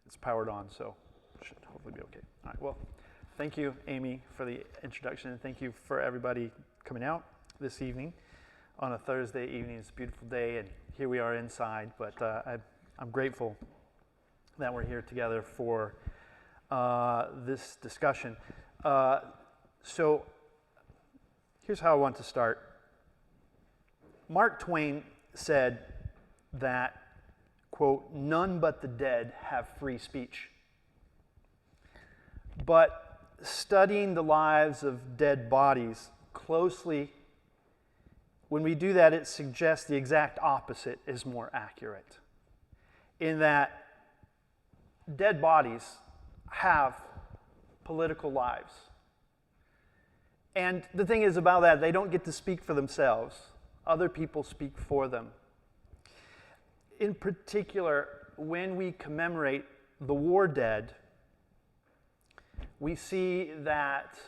It's powered on, so it should hopefully be okay. All right, well, thank you, Amy, for the introduction, and thank you for everybody coming out this evening on a Thursday evening. It's a beautiful day, and here we are inside, but I'm grateful that we're here together for this discussion. So here's how I want to start. Mark Twain said that, quote, "None but the dead have free speech." But studying the lives of dead bodies closely, when we do that, it suggests the exact opposite is more accurate. In that dead bodies have political lives. And the thing is about that, they don't get to speak for themselves. Other people speak for them. In particular, when we commemorate the war dead, we see that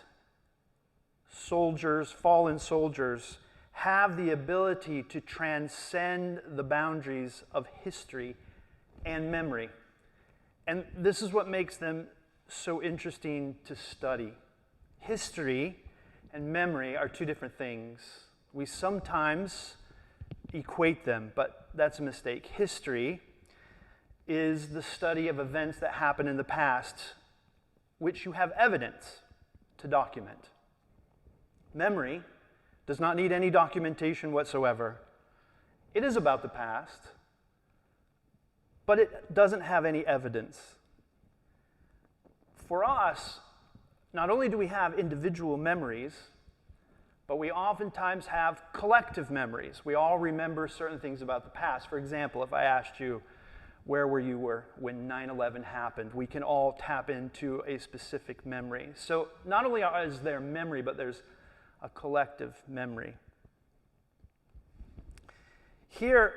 soldiers, fallen soldiers, have the ability to transcend the boundaries of history and memory. And this is what makes them so interesting to study. History and memory are two different things. We sometimes equate them, but that's a mistake. History is the study of events that happened in the past, which you have evidence to document. Memory does not need any documentation whatsoever. It is about the past, but it doesn't have any evidence. For us, not only do we have individual memories, but we oftentimes have collective memories. We all remember certain things about the past. For example, if I asked you, where were you when 9/11 happened? We can all tap into a specific memory. So not only is there memory, but there's a collective memory. Here,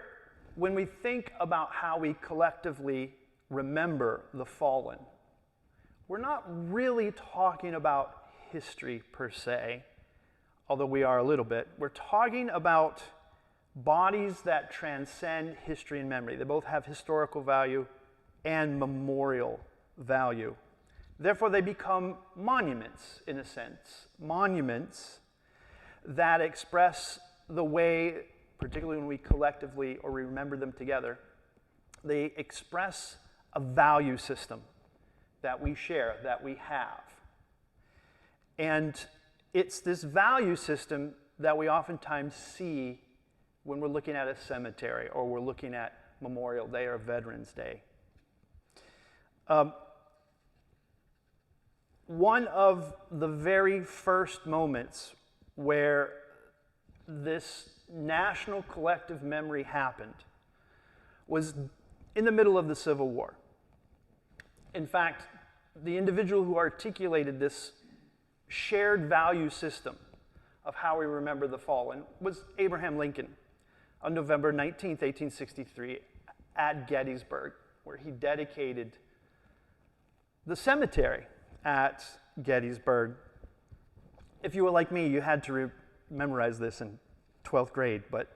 when we think about how we collectively remember the fallen, we're not really talking about history per se, although we are a little bit. We're talking about bodies that transcend history and memory. They both have historical value and memorial value. Therefore, they become monuments, in a sense. Monuments that express the way, particularly when we collectively or we remember them together, they express a value system that we share, that we have. And it's this value system that we oftentimes see when we're looking at a cemetery or we're looking at Memorial Day or Veterans Day. One of the very first moments where this national collective memory happened was in the middle of the Civil War. In fact, the individual who articulated this shared value system of how we remember the fallen was Abraham Lincoln on November 19th, 1863 at Gettysburg, where he dedicated the cemetery at Gettysburg. If you were like me, you had to memorize this in 12th grade, but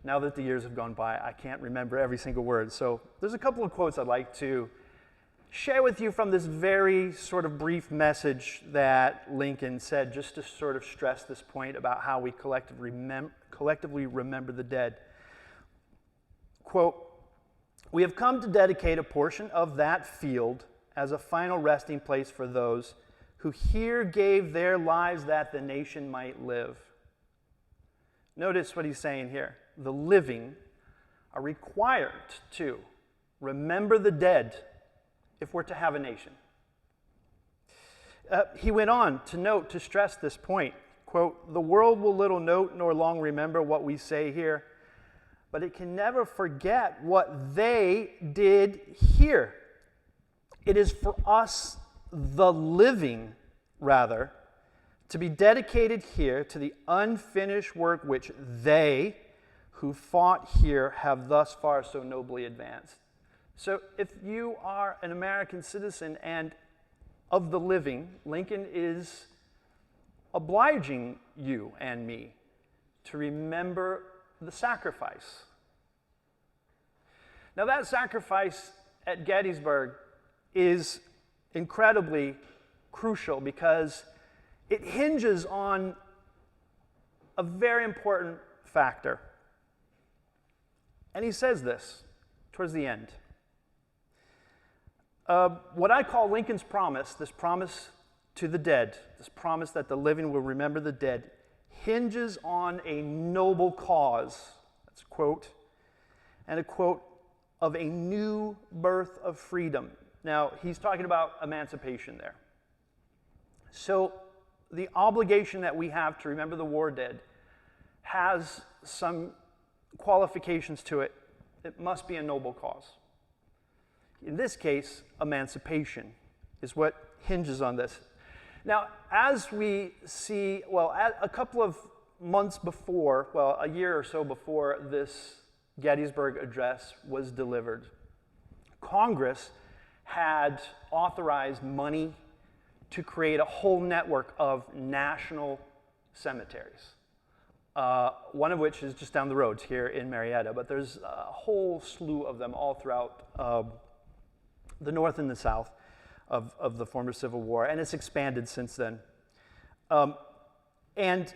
now that the years have gone by, I can't remember every single word. So there's a couple of quotes I'd like to share with you from this very sort of brief message that Lincoln said, just to sort of stress this point about how we collectively remember the dead. Quote, "We have come to dedicate a portion of that field as a final resting place for those who here gave their lives that the nation might live." Notice what he's saying here. The living are required to remember the dead if we're to have a nation. He went on to stress this point. Quote, "The world will little note nor long remember what we say here, but it can never forget what they did here. It is for us, the living, rather, to be dedicated here to the unfinished work which they who fought here have thus far so nobly advanced." So if you are an American citizen and of the living, Lincoln is obliging you and me to remember the sacrifice. Now that sacrifice at Gettysburg is incredibly crucial because it hinges on a very important factor. And he says this towards the end. What I call Lincoln's promise, this promise to the dead, this promise that the living will remember the dead, hinges on a noble cause. That's a quote. And a quote of a new birth of freedom. Now, he's talking about emancipation there. So, the obligation that we have to remember the war dead has some qualifications to it. It must be a noble cause. In this case, emancipation is what hinges on this. Now, as we see, well, a couple of months before, well, a year or so before this Gettysburg Address was delivered, Congress had authorized money to create a whole network of national cemeteries. One of which is just down the road here in Marietta, but there's a whole slew of them all throughout the North and the South of the former Civil War, and it's expanded since then. And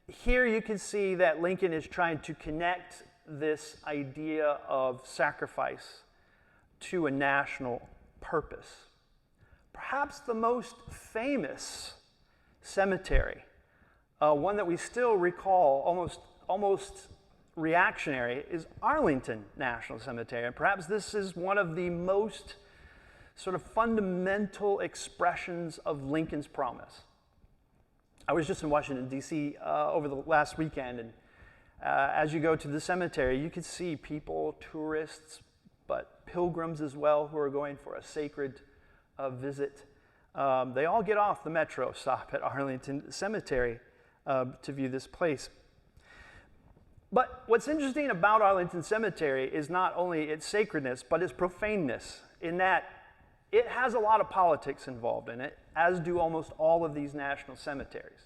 here you can see that Lincoln is trying to connect this idea of sacrifice to a national purpose. Perhaps the most famous cemetery, one that we still recall almost reactionary, is Arlington National Cemetery. And perhaps this is one of the most sort of fundamental expressions of Lincoln's promise. I was just in Washington, D.C. Over the last weekend, and as you go to the cemetery, you can see people, tourists, but pilgrims as well, who are going for a sacred visit. They all get off the metro stop at Arlington Cemetery to view this place. But what's interesting about Arlington Cemetery is not only its sacredness, but its profaneness, in that it has a lot of politics involved in it, as do almost all of these national cemeteries.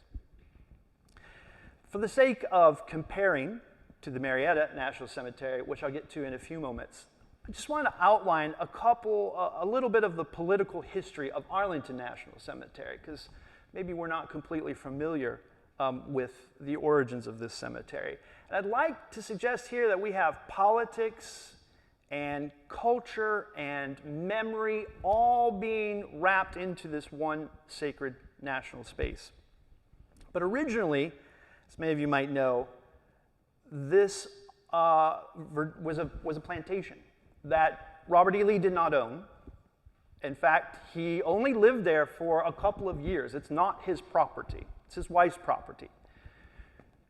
For the sake of comparing to the Marietta National Cemetery, which I'll get to in a few moments, I just want to outline a little bit of the political history of Arlington National Cemetery, because maybe we're not completely familiar with the origins of this cemetery. And I'd like to suggest here that we have politics and culture and memory all being wrapped into this one sacred national space. But originally, as many of you might know, this was a plantation that Robert E. Lee did not own. In fact, he only lived there for a couple of years. It's not his property. It's his wife's property.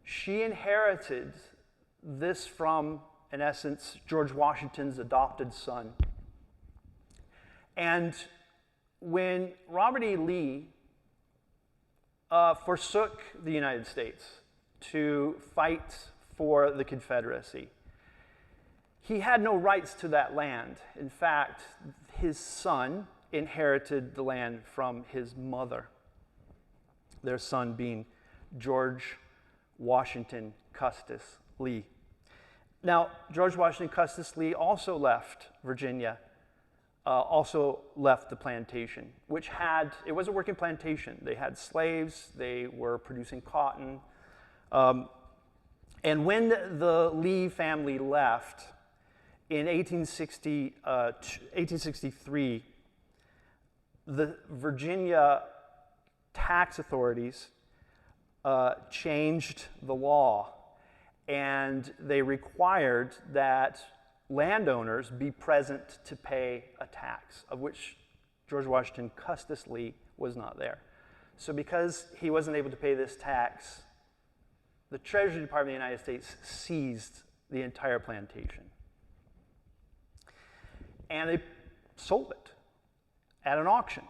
She inherited this from, in essence, George Washington's adopted son. And when Robert E. Lee forsook the United States to fight for the Confederacy, he had no rights to that land. In fact, his son inherited the land from his mother, their son being George Washington Custis Lee. Now, George Washington Custis Lee also left Virginia, also left the plantation, which it was a working plantation. They had slaves, they were producing cotton. And when the Lee family left in 1863, the Virginia tax authorities changed the law, and they required that landowners be present to pay a tax, of which George Washington Custis Lee was not there. So because he wasn't able to pay this tax, the Treasury Department of the United States seized the entire plantation. And they sold it at an auction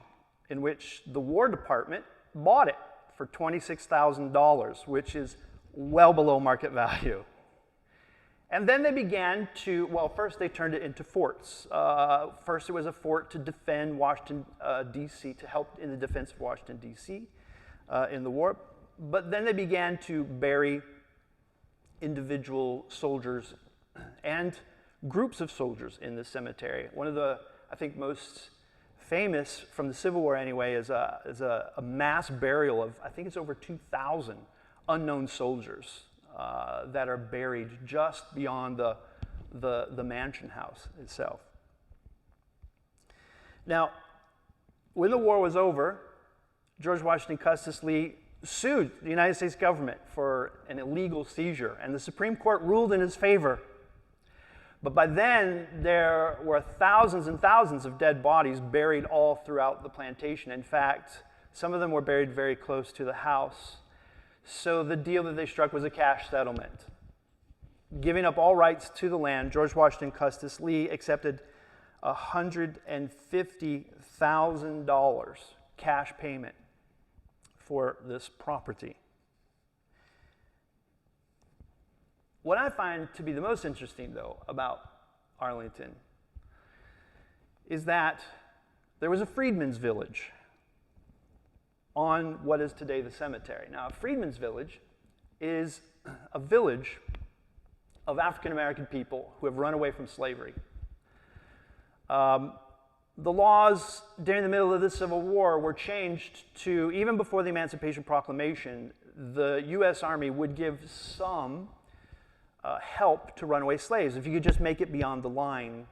in which the War Department bought it for $26,000, which is well below market value. And then they began to, well, first they turned it into forts. First it was a fort to defend Washington, D.C., to help in the defense of Washington, D.C. In the war. But then they began to bury individual soldiers and groups of soldiers in the cemetery. One of the, I think, most famous from the Civil War anyway as a mass burial of, I think it's over 2,000 unknown soldiers that are buried just beyond the mansion house itself. Now, when the war was over, George Washington Custis Lee sued the United States government for an illegal seizure, and the Supreme Court ruled in his favor. But by then, there were thousands and thousands of dead bodies buried all throughout the plantation. In fact, some of them were buried very close to the house. So the deal that they struck was a cash settlement. Giving up all rights to the land, George Washington Custis Lee accepted $150,000 cash payment for this property. What I find to be the most interesting, though, about Arlington is that there was a freedmen's village on what is today the cemetery. Now, a freedmen's village is a village of African American people who have run away from slavery. The laws during the middle of the Civil War were changed to, even before the Emancipation Proclamation, the U.S. Army would give some help to runaway slaves if you could just make it beyond the line.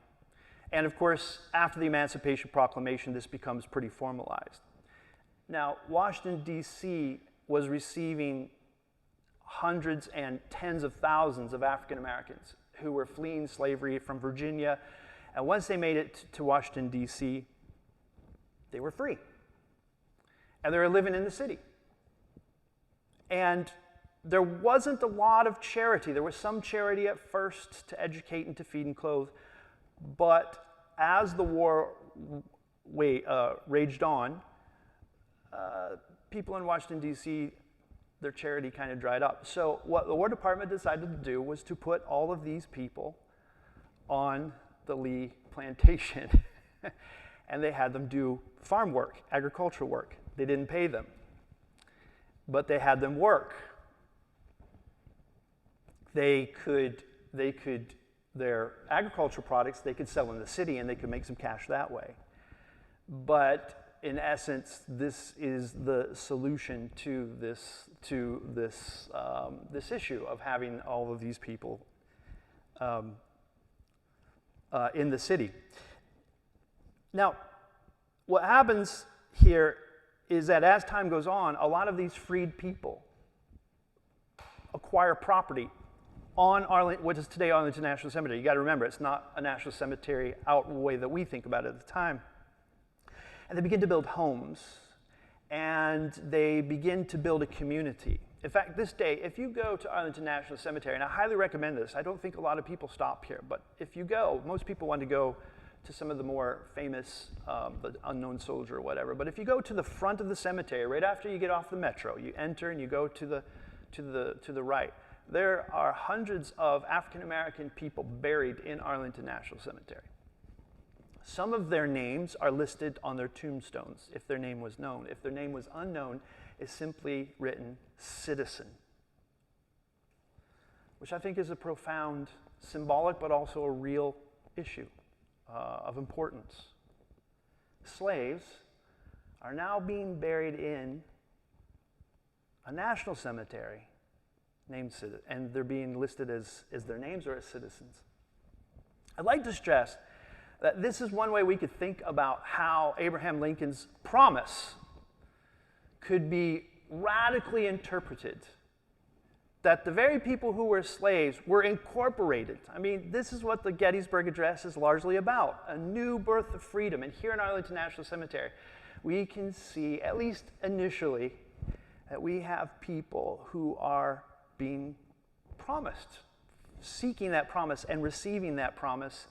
And of course, after the Emancipation Proclamation, this becomes pretty formalized. Now, Washington, D.C. was receiving hundreds and tens of thousands of African Americans who were fleeing slavery from Virginia. And once they made it to Washington, D.C., they were free. And they were living in the city. And there wasn't a lot of charity. There was some charity at first to educate and to feed and clothe. But as the war raged on, people in Washington, D.C., their charity kind of dried up. So what the War Department decided to do was to put all of these people on the Lee plantation. And they had them do farm work, agricultural work. They didn't pay them, but they had them work. Their agricultural products they could sell in the city and they could make some cash that way. But in essence, this is the solution to this issue of having all of these people in the city. Now, what happens here is that as time goes on, a lot of these freed people acquire property on what is today Arlington National Cemetery. You got to remember, it's not a national cemetery out the way that we think about it at the time. And they begin to build homes, and they begin to build a community. In fact, this day, if you go to Arlington National Cemetery, and I highly recommend this, I don't think a lot of people stop here, but if you go, most people want to go to some of the more famous, the unknown soldier or whatever, but if you go to the front of the cemetery, right after you get off the metro, you enter and you go to the right, there are hundreds of African American people buried in Arlington National Cemetery. Some of their names are listed on their tombstones if their name was known. If their name was unknown, it's simply written citizen, which I think is a profound symbolic but also a real issue of importance. Slaves are now being buried in a national cemetery named citizen, and they're being listed as their names or as citizens. I'd like to stress that this is one way we could think about how Abraham Lincoln's promise could be radically interpreted. That the very people who were slaves were incorporated. I mean, this is what the Gettysburg Address is largely about, a new birth of freedom. And here in Arlington National Cemetery, we can see, at least initially, that we have people who are being promised, seeking that promise and receiving that promise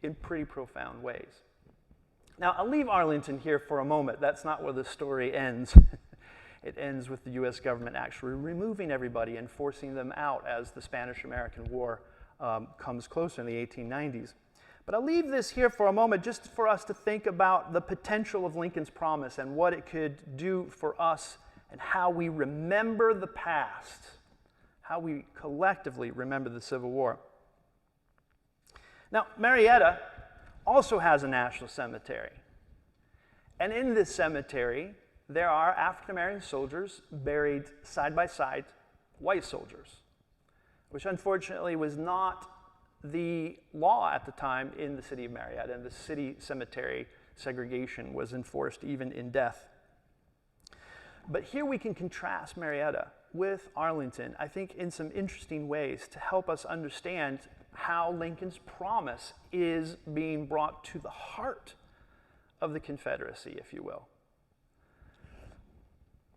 in pretty profound ways. Now, I'll leave Arlington here for a moment. That's not where the story ends. It ends with the U.S. government actually removing everybody and forcing them out as the Spanish-American War comes closer in the 1890s. But I'll leave this here for a moment just for us to think about the potential of Lincoln's promise and what it could do for us and how we remember the past, how we collectively remember the Civil War. Now, Marietta also has a national cemetery. And in this cemetery, there are African-American soldiers buried side by side, white soldiers, which unfortunately was not the law at the time in the city of Marietta, and the city cemetery segregation was enforced even in death. But here we can contrast Marietta with Arlington, I think, in some interesting ways to help us understand how Lincoln's promise is being brought to the heart of the Confederacy, if you will.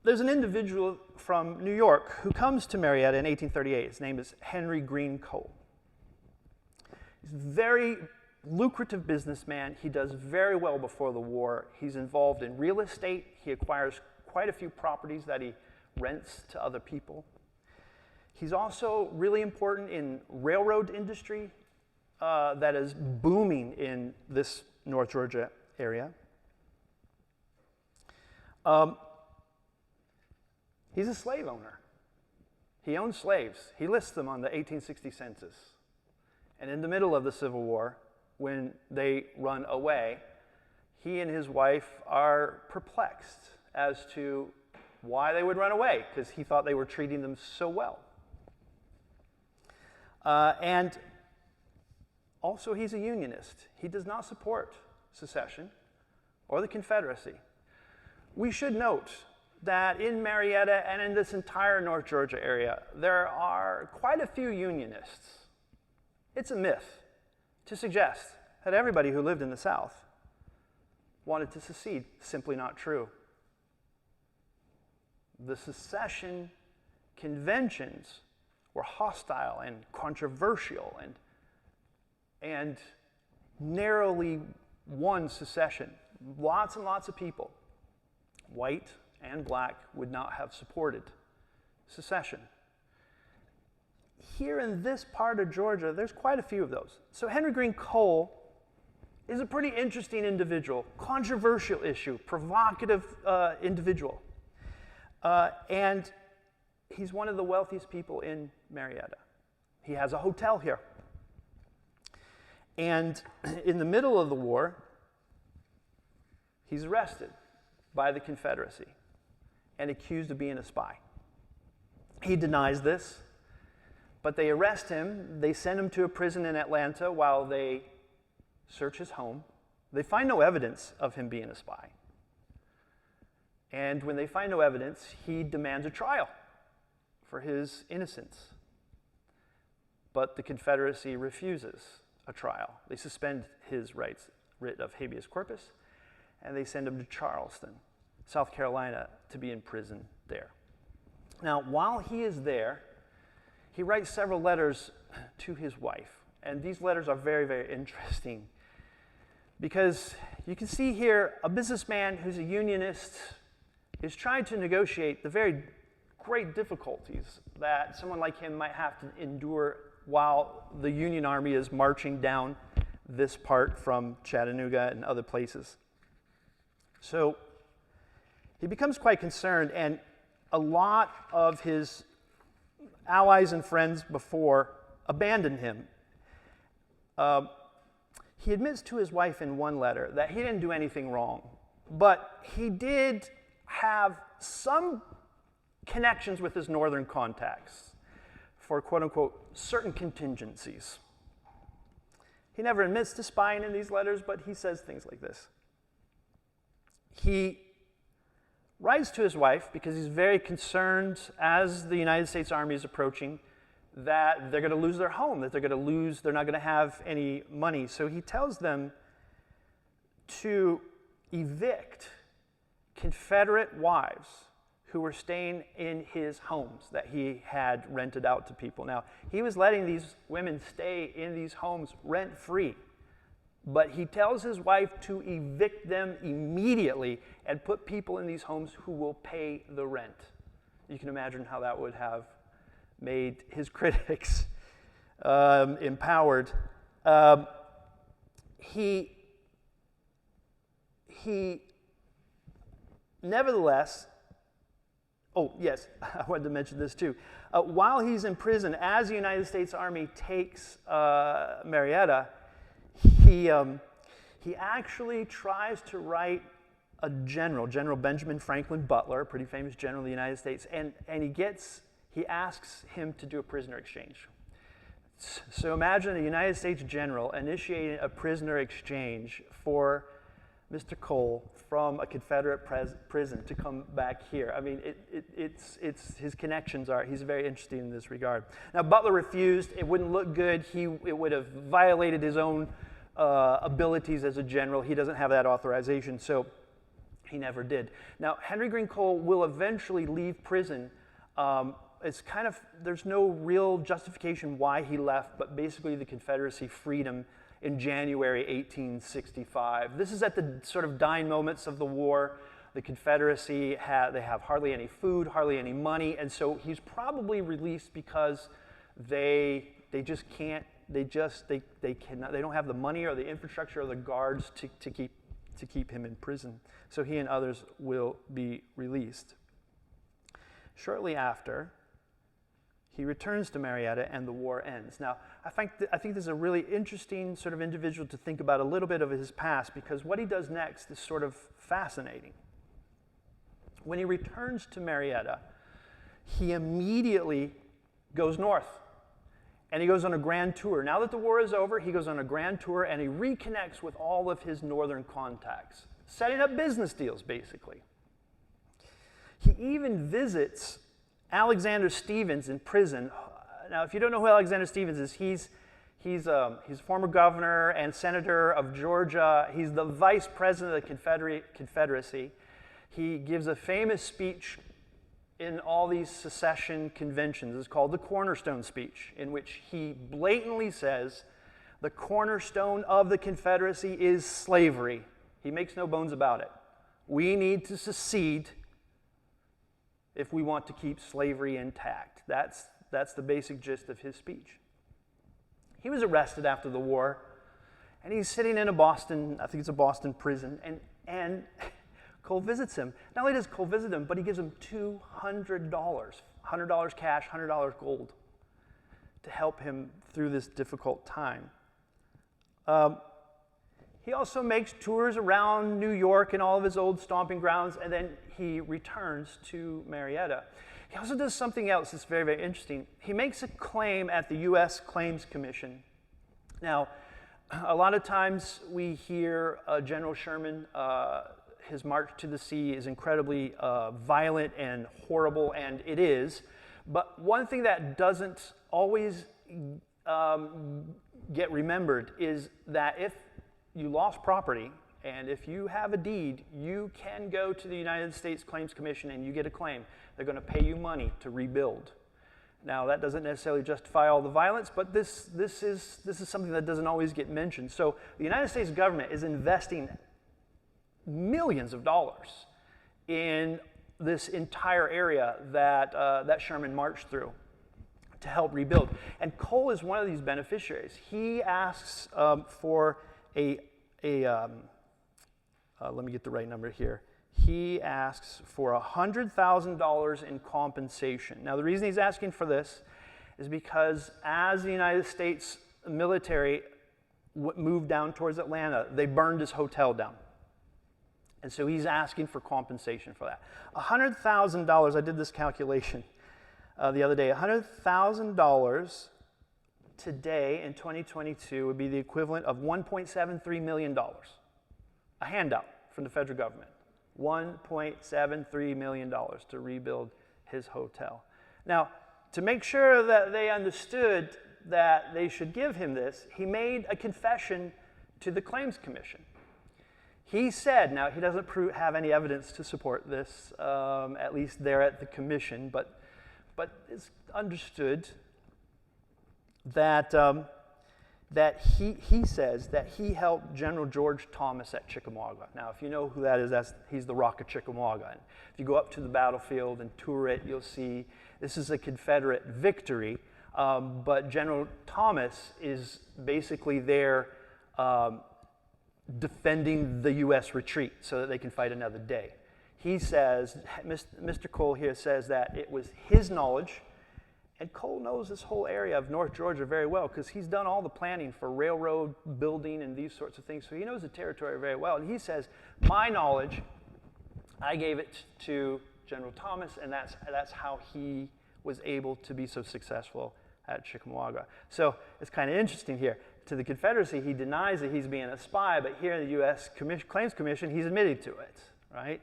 There's an individual from New York who comes to Marietta in 1838. His name is Henry Green Cole. He's a very lucrative businessman. He does very well before the war. He's involved in real estate. He acquires quite a few properties that he rents to other people. He's also really important in railroad industry that is booming in this North Georgia area. He's a slave owner. He owns slaves. He lists them on the 1860 census. And in the middle of the Civil War, when they run away, he and his wife are perplexed as to why they would run away, because he thought they were treating them so well. And also, he's a Unionist. He does not support secession or the Confederacy. We should note that in Marietta and in this entire North Georgia area, there are quite a few Unionists. It's a myth to suggest that everybody who lived in the South wanted to secede. Simply not true. The secession conventions were hostile and controversial and narrowly won secession. Lots and lots of people, white and black, would not have supported secession. Here in this part of Georgia, there's quite a few of those. So Henry Green Cole is a pretty interesting individual, controversial issue, provocative individual. And he's one of the wealthiest people in Marietta. He has a hotel here. And in the middle of the war, he's arrested by the Confederacy and accused of being a spy. He denies this, but they arrest him. They send him to a prison in Atlanta while they search his home. They find no evidence of him being a spy. And when they find no evidence, he demands a trial for his innocence. But the Confederacy refuses a trial. They suspend his writ of habeas corpus, and they send him to Charleston, South Carolina, to be in prison there. Now, while he is there, he writes several letters to his wife. And these letters are very, very interesting because you can see here a businessman who's a Unionist is trying to negotiate the very great difficulties that someone like him might have to endure while the Union Army is marching down this part from Chattanooga and other places. So he becomes quite concerned, and a lot of his allies and friends before abandon him. He admits to his wife in one letter that he didn't do anything wrong, but he did have some connections with his northern contacts for quote-unquote certain contingencies. He never admits to spying in these letters, but he says things like this. He writes to his wife because he's very concerned as the United States Army is approaching that they're going to lose their home, that they're not going to have any money. So he tells them to evict Confederate wives who were staying in his homes that he had rented out to people. Now, he was letting these women stay in these homes rent-free, but he tells his wife to evict them immediately and put people in these homes who will pay the rent. You can imagine how that would have made his critics empowered. He nevertheless, oh yes, I wanted to mention this too. While he's in prison, as the United States Army takes Marietta, he actually tries to write a general, General Benjamin Franklin Butler, a pretty famous general of the United States, and he asks him to do a prisoner exchange. So imagine a United States general initiating a prisoner exchange for Mr. Cole from a Confederate prison to come back here. I mean, it's his connections are, he's very interesting in this regard. Now, Butler refused. It wouldn't look good. It would have violated his own abilities as a general. He doesn't have that authorization, so he never did. Now, Henry Green Cole will eventually leave prison. It's kind of, there's no real justification why he left, but basically the Confederacy freed him in January 1865. This is at the sort of dying moments of the war. The Confederacy, they have hardly any food, hardly any money, and so he's probably released because they just can't, they cannot, they don't have the money or the infrastructure or the guards to keep him in prison. So he and others will be released. Shortly after, he returns to Marietta and the war ends. Now, I think this is a really interesting sort of individual to think about a little bit of his past, because what he does next is sort of fascinating. When he returns to Marietta, he immediately goes north, and he goes on a grand tour. Now that the war is over, he goes on a grand tour and he reconnects with all of his northern contacts, setting up business deals, basically. He even visits Alexander Stephens in prison. Now, if you don't know who Alexander Stephens is, he's a former governor and senator of Georgia. He's the vice president of the Confederacy. He gives a famous speech in all these secession conventions. It's called the Cornerstone Speech, in which he blatantly says the cornerstone of the Confederacy is slavery. He makes no bones about it. We need to secede if we want to keep slavery intact. That's the basic gist of his speech. He was arrested after the war, and he's sitting in a Boston, I think it's a Boston prison, and Cole visits him. Not only does Cole visit him, but he gives him $200, $100 cash, $100 gold, to help him through this difficult time. He also makes tours around New York and all of his old stomping grounds, and then he returns to Marietta. He also does something else that's very, very interesting. He makes a claim at the U.S. Claims Commission. Now, a lot of times we hear General Sherman, his march to the sea is incredibly violent and horrible, and it is. But one thing that doesn't always get remembered is that if you lost property, and if you have a deed, you can go to the United States Claims Commission and you get a claim. They're going to pay you money to rebuild. Now, that doesn't necessarily justify all the violence, but this is something that doesn't always get mentioned. So the United States government is investing millions of dollars in this entire area that Sherman marched through to help rebuild. And Cole is one of these beneficiaries. He asks for let me get the right number here. He asks for $100,000 in compensation. Now, the reason he's asking for this is because as the United States military moved down towards Atlanta, they burned his hotel down. And so he's asking for compensation for that. $100,000, I did this calculation the other day, $100,000 today in 2022 would be the equivalent of $1.73 million. A handout from the federal government. $1.73 million to rebuild his hotel. Now, to make sure that they understood that they should give him this, he made a confession to the Claims Commission. He said, now he doesn't have any evidence to support this, at least there at the commission, but it's understood that he says that he helped General George Thomas at Chickamauga. Now, if you know who that is, he's the Rock of Chickamauga. And if you go up to the battlefield and tour it, you'll see this is a Confederate victory, but General Thomas is basically there defending the U.S. retreat so that they can fight another day. He says, Mr. Cole here says that it was his knowledge. And Cole knows this whole area of North Georgia very well because he's done all the planning for railroad building and these sorts of things. So he knows the territory very well. And he says, my knowledge I gave it to General Thomas, and that's how he was able to be so successful at Chickamauga. So it's kind of interesting here. To the Confederacy, he denies that he's being a spy, but here in the U.S. Claims Commission, he's admitted to it, right?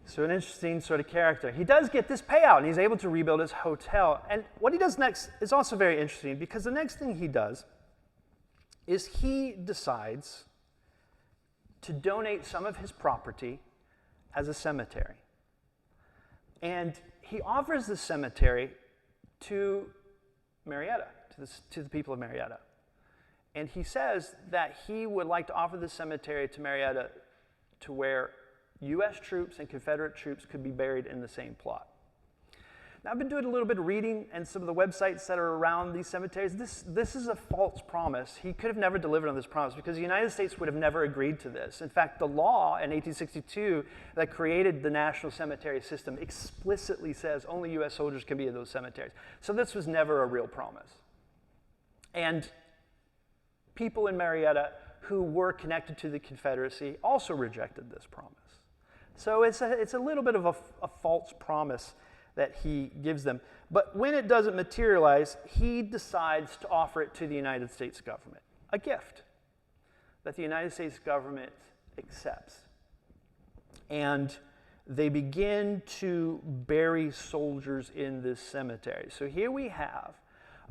So an interesting sort of character. He does get this payout, and he's able to rebuild his hotel. And what he does next is also very interesting, because the next thing he does is he decides to donate some of his property as a cemetery. And he offers the cemetery to Marietta, to the people of Marietta. And he says that he would like to offer the cemetery to Marietta to where U.S. troops and Confederate troops could be buried in the same plot. Now, I've been doing a little bit of reading and some of the websites that are around these cemeteries. This is a false promise. He could have never delivered on this promise because the United States would have never agreed to this. In fact, the law in 1862 that created the national cemetery system explicitly says only U.S. soldiers can be in those cemeteries. So this was never a real promise. And people in Marietta who were connected to the Confederacy also rejected this promise. So it's a little bit of a false promise that he gives them. But when it doesn't materialize, he decides to offer it to the United States government, a gift that the United States government accepts. And they begin to bury soldiers in this cemetery. So here we have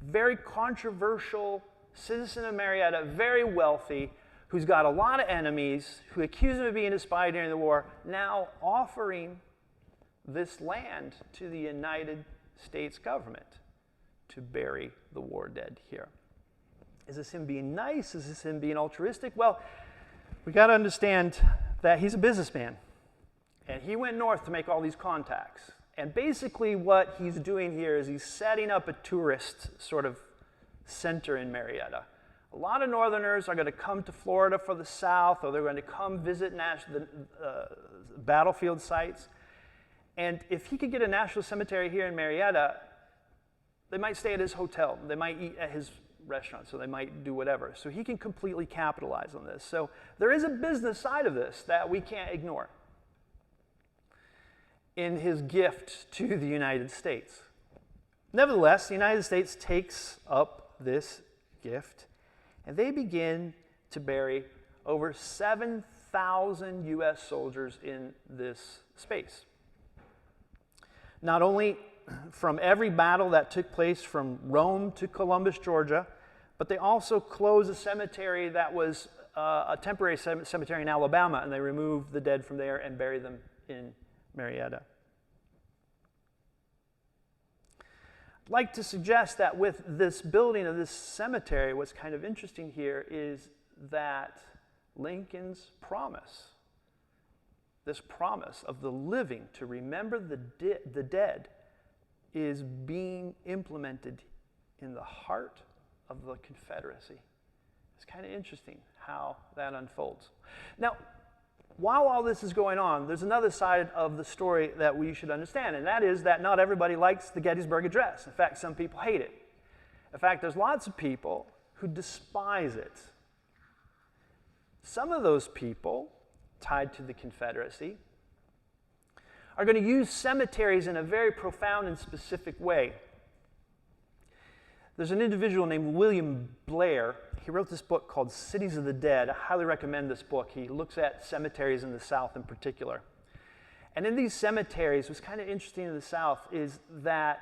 a very controversial citizen of Marietta, very wealthy, who's got a lot of enemies, who accuse him of being a spy during the war, now offering this land to the United States government to bury the war dead here. Is this him being nice? Is this him being altruistic? Well, we got to understand that he's a businessman, and he went north to make all these contacts. And basically what he's doing here is he's setting up a tourist sort of center in Marietta. A lot of Northerners are going to come to Florida for the South, or they're going to come visit the battlefield sites. And if he could get a national cemetery here in Marietta, they might stay at his hotel, they might eat at his restaurant, so they might do whatever. So he can completely capitalize on this. So there is a business side of this that we can't ignore in his gift to the United States. Nevertheless, the United States takes up this gift, and they begin to bury over 7,000 U.S. soldiers in this space. Not only from every battle that took place from Rome to Columbus, Georgia, but they also closed a cemetery that was a temporary cemetery in Alabama, and they removed the dead from there and buried them in Marietta. I'd like to suggest that with this building of this cemetery, what's kind of interesting here is that Lincoln's promise, this promise of the living to remember the dead, is being implemented in the heart of the Confederacy. It's kind of interesting how that unfolds. Now, while all this is going on, there's another side of the story that we should understand, and that is that not everybody likes the Gettysburg Address. In fact, some people hate it. In fact, there's lots of people who despise it. Some of those people tied to the Confederacy are going to use cemeteries in a very profound and specific way. There's an individual named William Blair. He wrote this book called Cities of the Dead. I highly recommend this book. He looks at cemeteries in the South in particular. And in these cemeteries, what's kind of interesting in the South is that,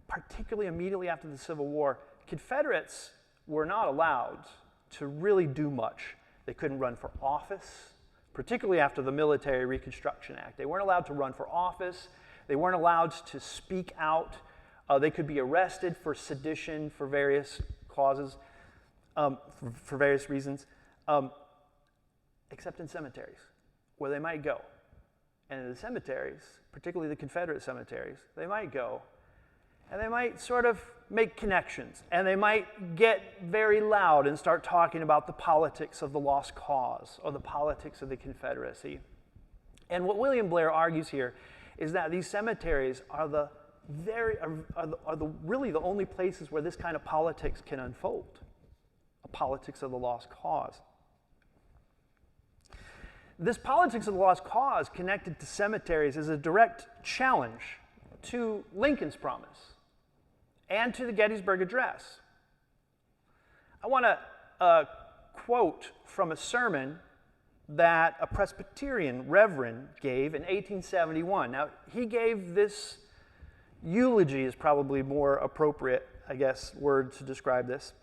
particularly immediately after the Civil War, Confederates were not allowed to really do much. They couldn't run for office, particularly after the Military Reconstruction Act. They weren't allowed to run for office. They weren't allowed to speak out. They could be arrested for sedition for various causes, for various reasons, except in cemeteries, where they might go. And in the cemeteries, particularly the Confederate cemeteries, they might go, and they might sort of make connections, and they might get very loud and start talking about the politics of the lost cause or the politics of the Confederacy. And what William Blair argues here is that these cemeteries are really the only places where this kind of politics can unfold, a politics of the lost cause. This politics of the lost cause connected to cemeteries is a direct challenge to Lincoln's promise and to the Gettysburg Address. I want to quote from a sermon that a Presbyterian reverend gave in 1871. Now, he gave this eulogy, is probably more appropriate, I guess, word to describe this,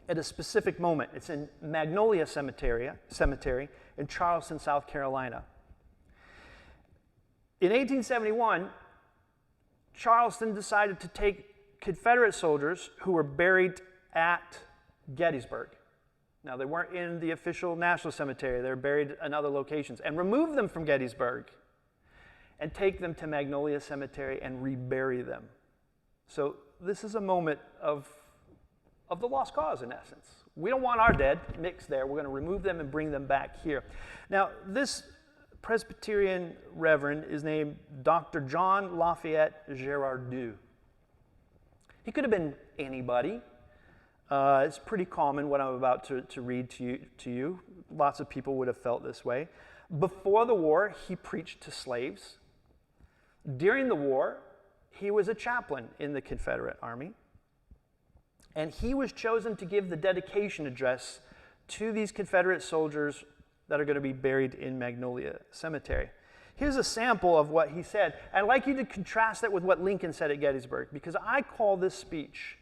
at a specific moment. It's in Magnolia Cemetery in Charleston, South Carolina. In 1871, Charleston decided to take Confederate soldiers who were buried at Gettysburg. Now, they weren't in the official national cemetery. They were buried in other locations, and remove them from Gettysburg and take them to Magnolia Cemetery and rebury them. So this is a moment of the lost cause, in essence. We don't want our dead mixed there. We're going to remove them and bring them back here. Now, this Presbyterian reverend is named Dr. John Lafayette Girardot. He could have been anybody. It's pretty common what I'm about to read to you. Lots of people would have felt this way. Before the war, he preached to slaves. During the war, he was a chaplain in the Confederate Army. And he was chosen to give the dedication address to these Confederate soldiers that are going to be buried in Magnolia Cemetery. Here's a sample of what he said. I'd like you to contrast that with what Lincoln said at Gettysburg, because I call this speech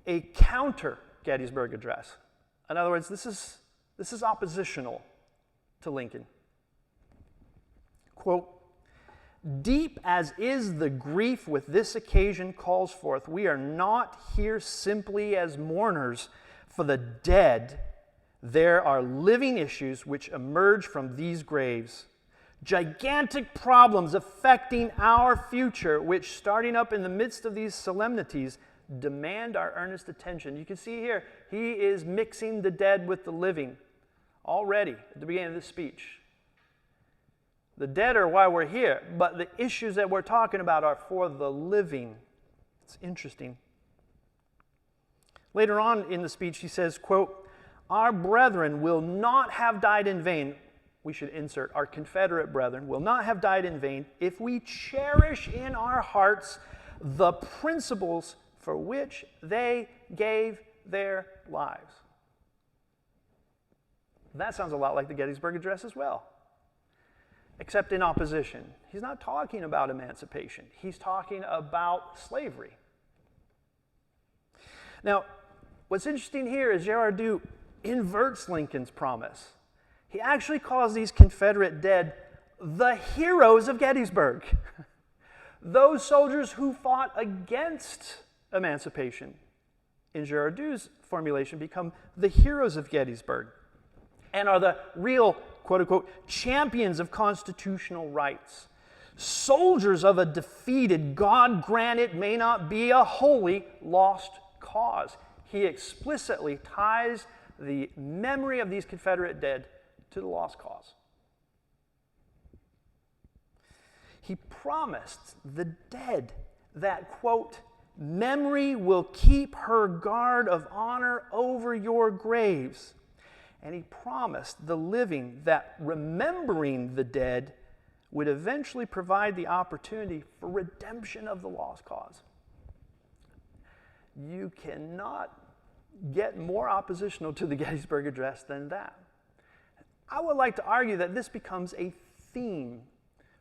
a counter Gettysburg Address. In other words, this is oppositional to Lincoln. Quote, "Deep as is the grief with this occasion calls forth, we are not here simply as mourners for the dead. There are living issues which emerge from these graves, gigantic problems affecting our future, which, starting up in the midst of these solemnities, demand our earnest attention." You can see here, he is mixing the dead with the living already at the beginning of this speech. The dead are why we're here, but the issues that we're talking about are for the living. It's interesting. Later on in the speech, he says, quote, "Our brethren will not have died in vain." We should insert, our Confederate brethren will not have died in vain if we cherish in our hearts the principles for which they gave their lives. That sounds a lot like the Gettysburg Address as well, except in opposition. He's not talking about emancipation. He's talking about slavery. Now, what's interesting here is Girardot inverts Lincoln's promise. He actually calls these Confederate dead the heroes of Gettysburg. Those soldiers who fought against emancipation, in Girardot's formulation, become the heroes of Gettysburg and are the real, quote-unquote, champions of constitutional rights. Soldiers of a defeated, God grant it may not be a wholly lost cause. He explicitly ties the memory of these Confederate dead to the lost cause. He promised the dead that, quote, "Memory will keep her guard of honor over your graves." And he promised the living that remembering the dead would eventually provide the opportunity for redemption of the lost cause. You cannot get more oppositional to the Gettysburg Address than that. I would like to argue that this becomes a theme,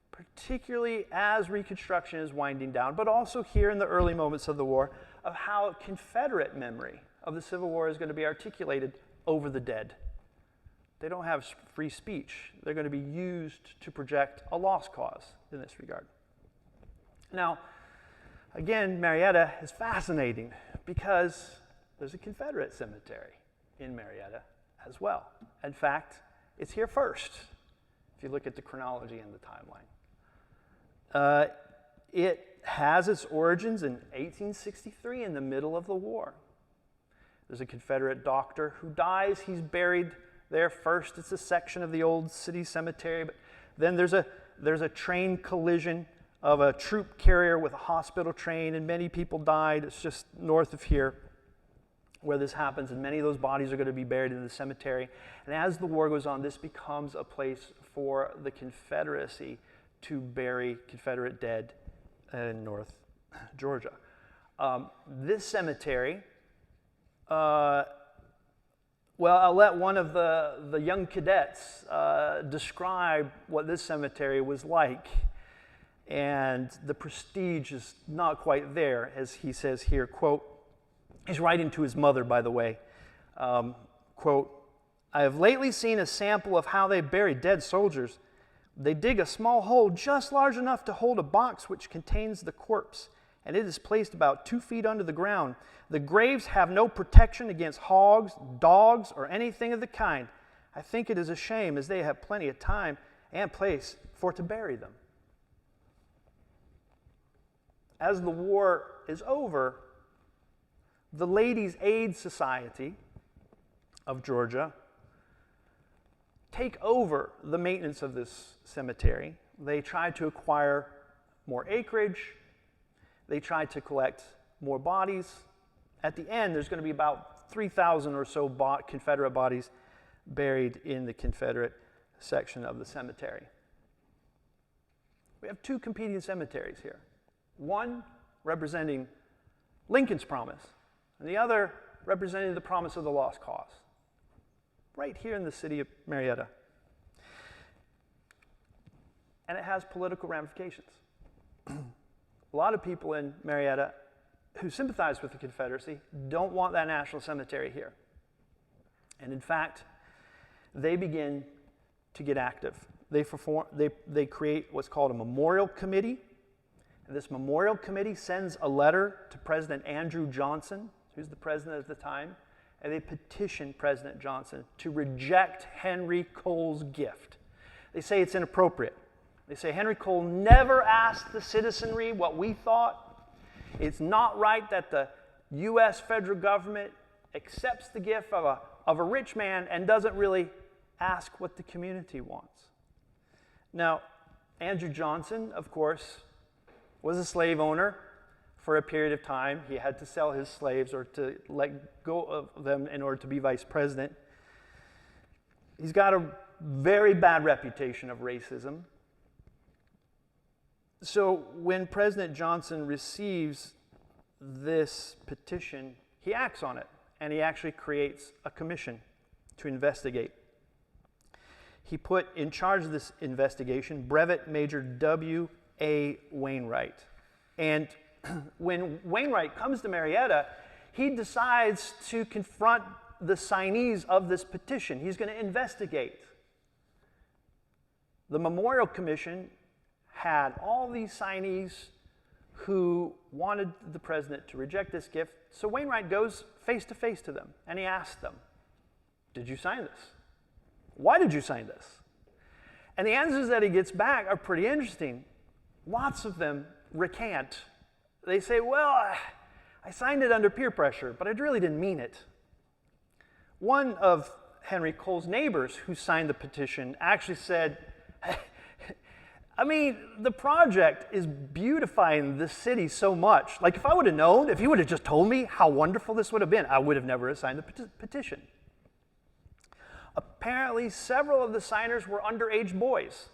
particularly as Reconstruction is winding down, but also here in the early moments of the war, of how Confederate memory of the Civil War is going to be articulated over the dead. They don't have free speech. They're going to be used to project a lost cause in this regard. Now, again, Marietta is fascinating because there's a Confederate cemetery in Marietta as well. In fact, it's here first, if you look at the chronology and the timeline. It has its origins in 1863 in the middle of the war. There's a Confederate doctor who dies. He's buried there first. It's a section of the old city cemetery, but then there's a train collision of a troop carrier with a hospital train, and many people died. It's just north of here. where this happens, and many of those bodies are going to be buried in the cemetery. And as the war goes on, this becomes a place for the Confederacy to bury Confederate dead in North Georgia. This cemetery, well, I'll let one of the young cadets describe what this cemetery was like. And the prestige is not quite there, as he says here, quote, he's writing to his mother, by the way, quote, I have lately seen a sample of how they bury dead soldiers. They dig a small hole just large enough to hold a box which contains the corpse, and it is placed about 2 feet under the ground. The graves have no protection against hogs, dogs, or anything of the kind. I think it is a shame, as they have plenty of time and place for to bury them. As the war is over, the Ladies' Aid Society of Georgia take over the maintenance of this cemetery. They try to acquire more acreage. They try to collect more bodies. At the end, there's going to be about 3,000 or so Confederate bodies buried in the Confederate section of the cemetery. We have two competing cemeteries here. One representing Lincoln's promise, and the other representing the promise of the lost cause, right here in the city of Marietta. And it has political ramifications. A lot of people in Marietta who sympathize with the Confederacy don't want that national cemetery here. And in fact, they begin to get active. They create what's called a memorial committee. And this memorial committee sends a letter to President Andrew Johnson, who's the president at the time, and they petition President Johnson to reject Henry Cole's gift. They say it's inappropriate. They say Henry Cole never asked the citizenry what we thought. It's not right that the U.S. federal government accepts the gift of a rich man and doesn't really ask what the community wants. Now, Andrew Johnson, of course, was a slave owner for a period of time. He had to sell his slaves or to let go of them in order to be vice president. He's got a very bad reputation of racism. So when President Johnson receives this petition, he acts on it, and he actually creates a commission to investigate. He put in charge of this investigation Brevet Major W.A. Wainwright. And when Wainwright comes to Marietta, he decides to confront the signees of this petition. He's going to investigate. The Memorial Commission had all these signees who wanted the president to reject this gift. So Wainwright goes face to face to them, and he asks them, did you sign this? Why did you sign this? And the answers that he gets back are pretty interesting. Lots of them recant. They say, well, I signed it under peer pressure, but I really didn't mean it. One of Henry Cole's neighbors who signed the petition actually said, I mean, the project is beautifying the city so much. Like, if I would have known, if he would have just told me how wonderful this would have been, I would have never signed the petition. Apparently, several of the signers were underage boys.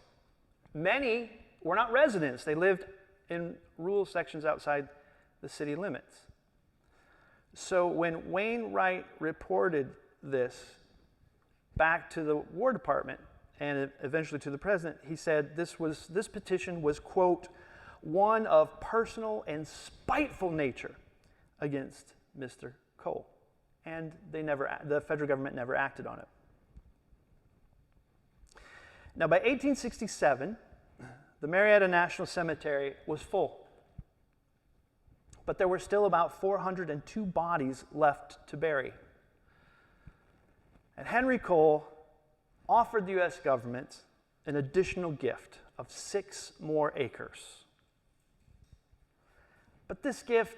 Many were not residents. They lived in rural sections outside the city limits. So when Wainwright reported this back to the War Department, and eventually to the president, he said this petition was, quote, one of personal and spiteful nature against Mr. Cole. And the federal government never acted on it. Now, by 1867, the Marietta National Cemetery was full. But there were still about 402 bodies left to bury. And Henry Cole offered the U.S. government an additional gift of 6 more acres. But this gift,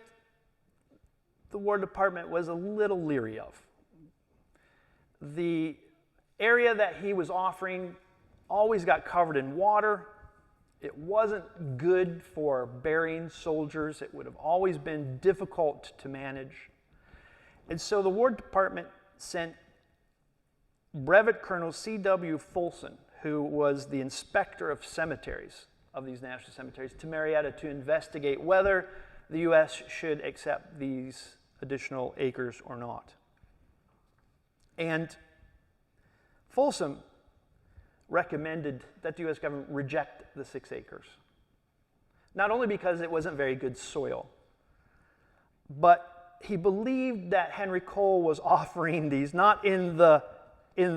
the War Department was a little leery of. The area that he was offering always got covered in water. It wasn't good for burying soldiers. It would have always been difficult to manage. And so the War Department sent Brevet Colonel C.W. Folsom, who was the inspector of cemeteries, of these national cemeteries, to Marietta to investigate whether the U.S. should accept these additional acres or not. And Folsom recommended that the U.S. government reject the 6 acres. Not only because it wasn't very good soil, but he believed that Henry Cole was offering these not in the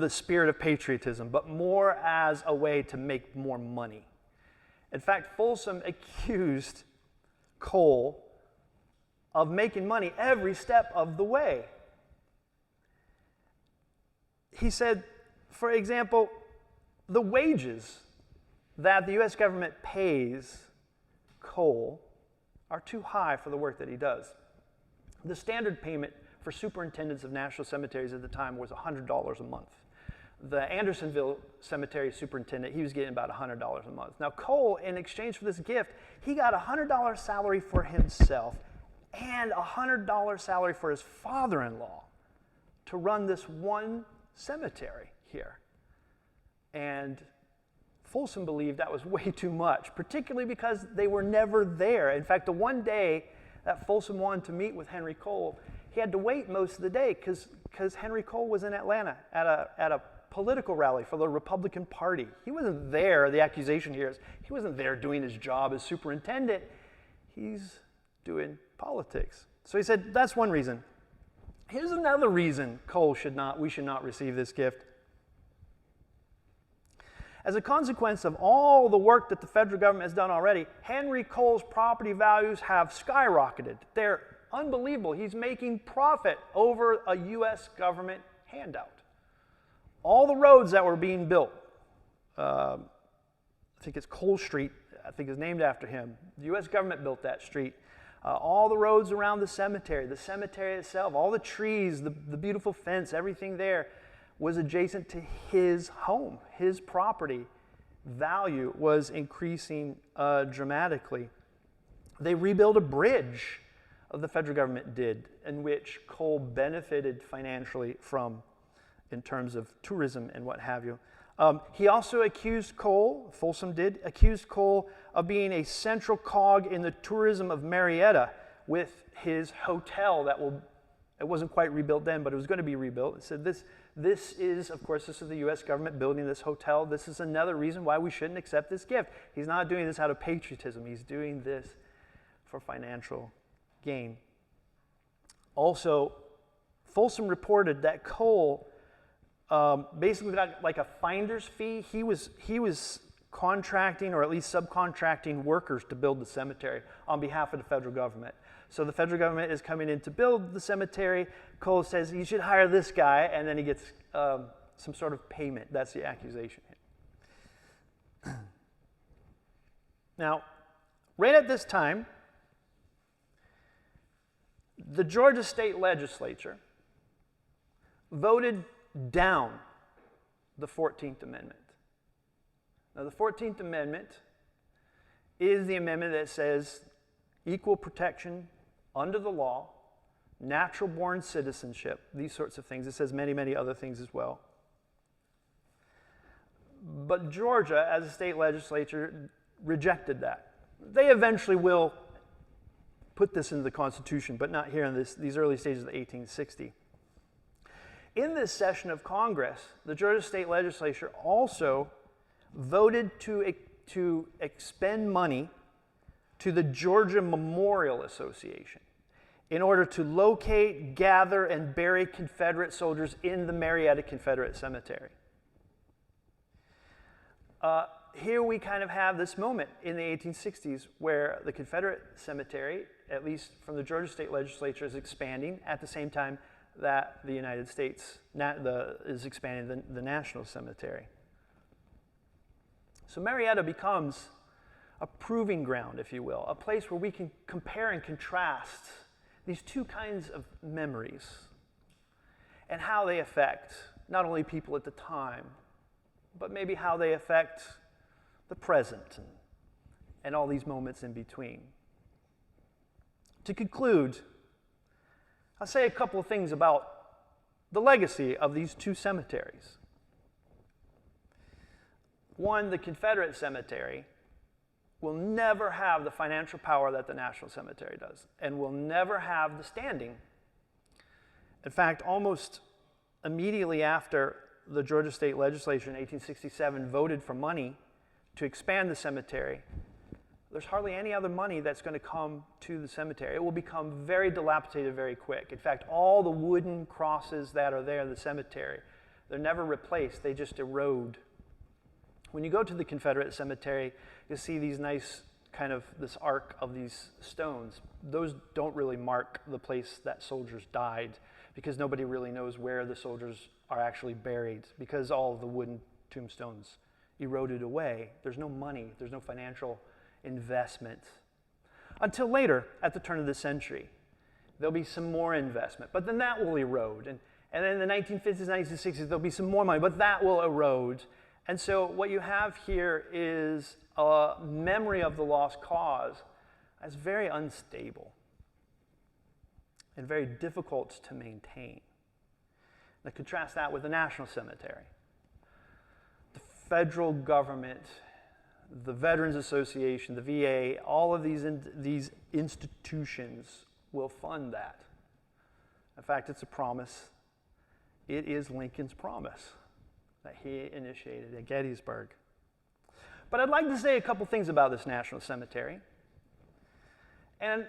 spirit of patriotism, but more as a way to make more money. In fact, Folsom accused Cole of making money every step of the way. He said, for example, the wages that the U.S. government pays Cole are too high for the work that he does. The standard payment for superintendents of national cemeteries at the time was $100 a month. The Andersonville Cemetery superintendent, he was getting about $100 a month. Now Cole, in exchange for this gift, he got a $100 salary for himself and a $100 salary for his father-in-law to run this one cemetery here. And Folsom believed that was way too much, particularly because they were never there. In fact, the one day that Folsom wanted to meet with Henry Cole, he had to wait most of the day because Henry Cole was in Atlanta at a political rally for the Republican Party. He wasn't there. The accusation here is he wasn't there doing his job as superintendent. He's doing politics. So he said, that's one reason. Here's another reason we should not receive this gift. As a consequence of all the work that the federal government has done already, Henry Cole's property values have skyrocketed. They're unbelievable. He's making profit over a U.S. government handout. All the roads that were being built, I think it's Cole Street, I think is named after him. The U.S. government built that street. All the roads around the cemetery itself, all the trees, the beautiful fence, everything there was adjacent to his home. His property value was increasing dramatically. They rebuilt a bridge, the federal government did, in which Cole benefited financially from, in terms of tourism and what have you. He also accused Cole, Folsom did, accused Cole of being a central cog in the tourism of Marietta with his hotel it wasn't quite rebuilt then, but it was going to be rebuilt. It said this is the U.S. government building this hotel. This is another reason why we shouldn't accept this gift. He's not doing this out of patriotism. He's doing this for financial gain. Also, Folsom reported that Cole basically got like a finder's fee. He was contracting or at least subcontracting workers to build the cemetery on behalf of the federal government. So the federal government is coming in to build the cemetery. Cole says you should hire this guy, and then he gets some sort of payment. That's the accusation here. Now, right at this time, the Georgia state legislature voted down the 14th Amendment. Now, the 14th Amendment is the amendment that says equal protection under the law, natural-born citizenship, these sorts of things. It says many, many other things as well. But Georgia, as a state legislature, rejected that. They eventually will put this into the Constitution, but not here in these early stages of the 1860. In this session of Congress, the Georgia state legislature also voted to expend money to the Georgia Memorial Association in order to locate, gather, and bury Confederate soldiers in the Marietta Confederate Cemetery. Here we kind of have this moment in the 1860s where the Confederate cemetery, at least from the Georgia state legislature, is expanding at the same time that the United States is expanding the national cemetery. So Marietta becomes a proving ground, if you will, a place where we can compare and contrast these two kinds of memories and how they affect not only people at the time, but maybe how they affect the present and all these moments in between. To conclude, I'll say a couple of things about the legacy of these two cemeteries. One, the Confederate cemetery will never have the financial power that the National Cemetery does, and will never have the standing. In fact, almost immediately after the Georgia State Legislature in 1867 voted for money to expand the cemetery, there's hardly any other money that's going to come to the cemetery. It will become very dilapidated very quick. In fact, all the wooden crosses that are there in the cemetery, they're never replaced, they just erode. When you go to the Confederate cemetery, you'll see these nice kind of this arc of these stones. Those don't really mark the place that soldiers died, because nobody really knows where the soldiers are actually buried, because all of the wooden tombstones eroded away. There's no money, there's no financial investment. Until later, at the turn of the century, there'll be some more investment, but then that will erode. And then in the 1950s, 1960s, there'll be some more money, but that will erode. And so what you have here is a memory of the lost cause that's very unstable and very difficult to maintain. Now contrast that with the National Cemetery. The federal government, the Veterans Association, the VA, all of these institutions will fund that. In fact, it's a promise. It is Lincoln's promise that he initiated at Gettysburg. But I'd like to say a couple things about this National Cemetery. And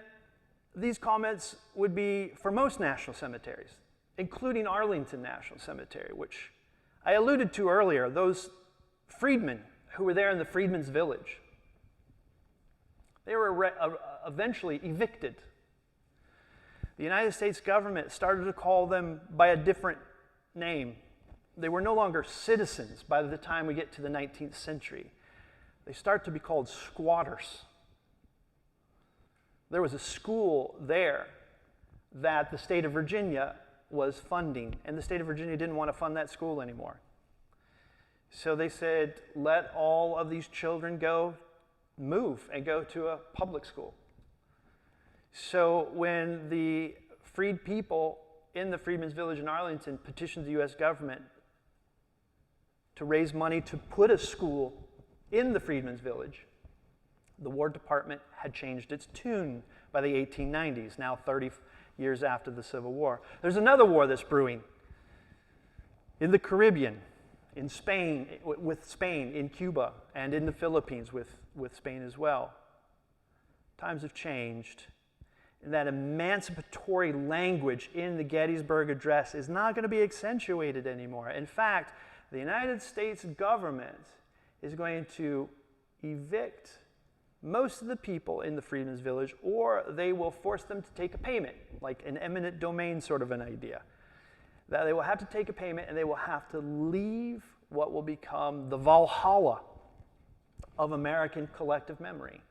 these comments would be for most national cemeteries, including Arlington National Cemetery, which I alluded to earlier, those freedmen who were there in the Freedmen's Village. They were eventually evicted. The United States government started to call them by a different name. They were no longer citizens by the time we get to the 19th century. They start to be called squatters. There was a school there that the state of Virginia was funding, and the state of Virginia didn't want to fund that school anymore. So they said, let all of these children move and go to a public school. So when the freed people in the Freedmen's Village in Arlington petitioned the U.S. government to raise money to put a school in the Freedmen's Village, the War Department had changed its tune by the 1890s, now 30 years after the Civil War. There's another war that's brewing in the Caribbean, in Spain, with Spain, in Cuba, and in the Philippines with Spain as well. Times have changed, and that emancipatory language in the Gettysburg Address is not going to be accentuated anymore. In fact, the United States government is going to evict most of the people in the Freedmen's Village, or they will force them to take a payment, like an eminent domain sort of an idea. That they will have to take a payment, and they will have to leave what will become the Valhalla of American collective memory.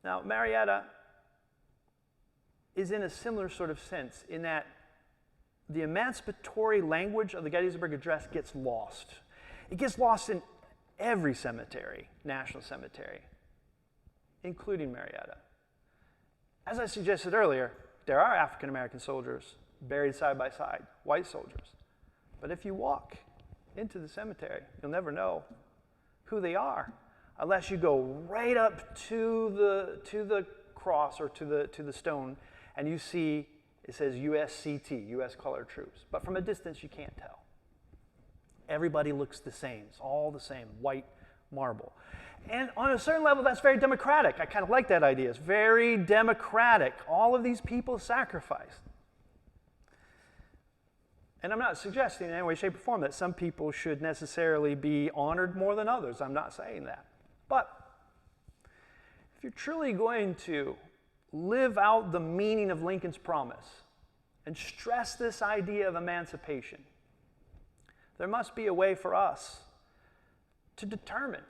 Now, Marietta is in a similar sort of sense in that the emancipatory language of the Gettysburg Address gets lost. It gets lost in every cemetery, national cemetery, including Marietta. As I suggested earlier, there are African American soldiers buried side by side, white soldiers. But if you walk into the cemetery, you'll never know who they are unless you go right up to the cross or to the stone, and you see it says USCT, U.S. Colored Troops. But from a distance, you can't tell. Everybody looks the same. It's all the same, white marble. And on a certain level, that's very democratic. I kind of like that idea. It's very democratic. All of these people sacrificed. And I'm not suggesting in any way, shape, or form that some people should necessarily be honored more than others. I'm not saying that. But if you're truly going to live out the meaning of Lincoln's promise and stress this idea of emancipation, there must be a way for us to determine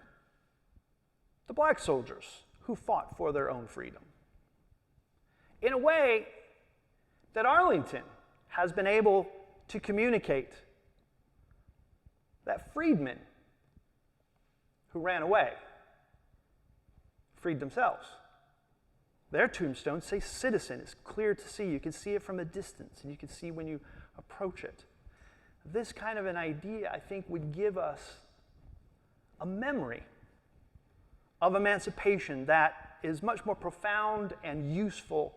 the black soldiers who fought for their own freedom in a way that Arlington has been able to communicate that freedmen who ran away freed themselves. Their tombstones say citizen. It's clear to see. You can see it from a distance, and you can see when you approach it. This kind of an idea, I think, would give us a memory of emancipation that is much more profound and useful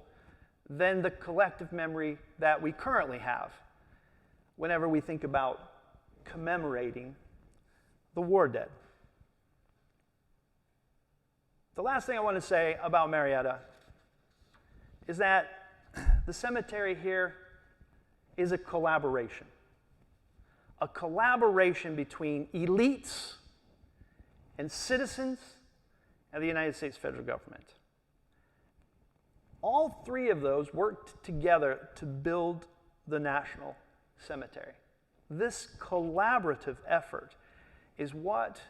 than the collective memory that we currently have whenever we think about commemorating the war dead. The last thing I want to say about Marietta is that the cemetery here is a collaboration between elites and citizens and the United States federal government. All three of those worked together to build the National Cemetery. This collaborative effort is what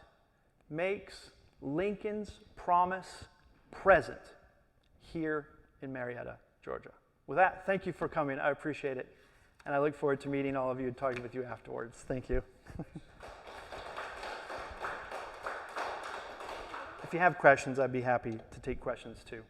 makes Lincoln's promise present here in Marietta, Georgia. With that, thank you for coming. I appreciate it. And I look forward to meeting all of you and talking with you afterwards. Thank you. If you have questions, I'd be happy to take questions too.